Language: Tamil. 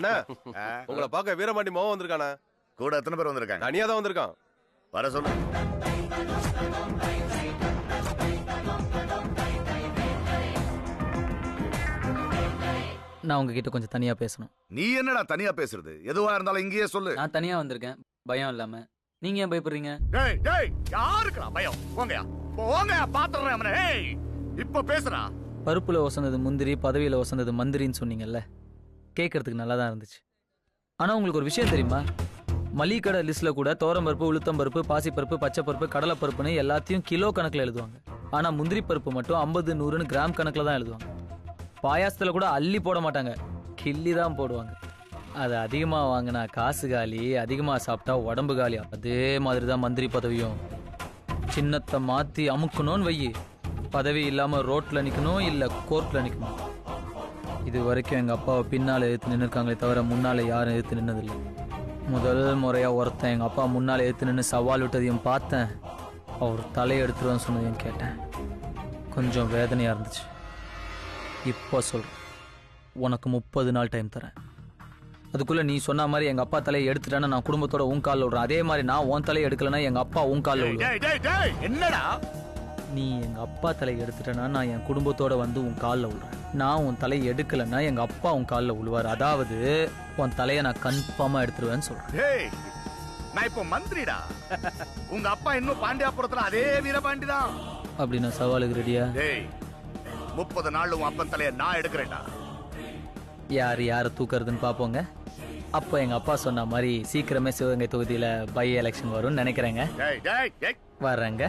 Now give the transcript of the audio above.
அண்ணா உங்களை பார்க்க வீரமாண்டி மோகன் வந்திருக்கானே. கூட எத்தனை பேர் வந்திருக்காங்க? தனியா தான் வந்திருக்கான். வர சொல்லு. நான் உங்ககிட்ட கொஞ்சம் தனியா பேசணும். நீ என்னடா தனியா பேசுறது? எதுவா இருந்தாலும் இங்கேயே சொல்லு. நான் தனியா வந்திருக்கேன், பயம் இல்லாம. நீங்க ஏன் பயப்படுறீங்க? டேய் டேய், யாருக்குடா பயம்? போங்கயா போங்கயா, பாத்துறேன் அவனை. ஏய் இப்ப பேசுறா. பருப்புல வசந்தது முந்திரி, பதவியில வசந்தது மந்திரின்னு சொன்னீங்கல்ல, கேட்கறதுக்கு நல்லா தான் இருந்துச்சு. ஆனா உங்களுக்கு ஒரு விஷயம் தெரியுமா? மளிகை கடை லிஸ்ட்ல கூட தோரம்பருப்பு, உளுத்தம்பருப்பு, பாசிப்பருப்பு, பச்சைப்பருப்பு, கடலைப்பருப்புன்னு எல்லாத்தையும் கிலோ கணக்குல எழுதுவாங்க. ஆனா முந்திரி பருப்பு மட்டும் 50, 100ன்னு கிராம் கணக்குல தான் எழுதுவாங்க. பாயாசத்துல கூட அள்ளி போட மாட்டாங்க, கிள்ளி தான் போடுவாங்க. அது அதிகமா வாங்கினா காசு காலி, அதிகமா சாப்பிட்டா உடம்பு காலி. அதே மாதிரி தான் மந்திரி பதவியும். சின்னத்தை மாத்தி அமுக்கணும்னு வையி, பதவி இல்லாம ரோட்ல நிக்கணும், இல்ல கோர்ட்ல நிக்கணும். இது வரைக்கும் எங்க அப்பாவை பின்னால எதிர்த்து நின்று இருக்காங்களே தவிர முன்னால யாரும் எதிர்த்து நின்னதில்லை. முதல் முறையா ஒருத்தன் எங்க அப்பா முன்னால எதிர்த்து நின்று சவால் விட்டதையும் பார்த்தேன். அவர் தலையை எடுத்துருவான்னு சொன்னதையும் கேட்டேன். கொஞ்சம் வேதனையா இருந்துச்சு. இப்போ சொல்றேன், உனக்கு 30 நாள் டைம் தரேன். அதுக்குள்ள நீ சொன்ன மாதிரி எங்க அப்பா தலையை எடுத்துட்டானா நான் குடும்பத்தோட உன் காலில் விடுறேன். அதே மாதிரி நான் உன் தலையை எடுக்கலன்னா எங்க அப்பா உன் காலில் விடுறேன். என்னடா நீ எங்க அப்பா தலையை எடுத்துட்டனா நான் என் குடும்பத்தோட வந்து உன் காலில் விடுறேன். நான் உன் தலையை எடுக்கலன்னா எங்க அப்பா உன் காலில் விழுவார். அதாவது உன் தலையை நான் கன்ஃபார்மா எடுத்துருவேன்னு சொல்றேன். நான் இப்போ மந்திரிடா. உங்க அப்பா இன்னும் பாண்டியாபுரத்துல அதே வீரபாண்டி தான். அப்படி நான் சவாலுக்கு ரெடியா? 30 நாள் உன் அப்பன் தலையை நான் எடுக்கிறேன்டா. யாரை தூக்குறதுன்னு பாப்போங்க. அப்போ எங்க அப்பா சொன்ன மாதிரி சீக்கிரமே சிவகங்கை தொகுதியில பை எலெக்ஷன் வரும்னு நினைக்கிறேங்க. வர்றேங்க.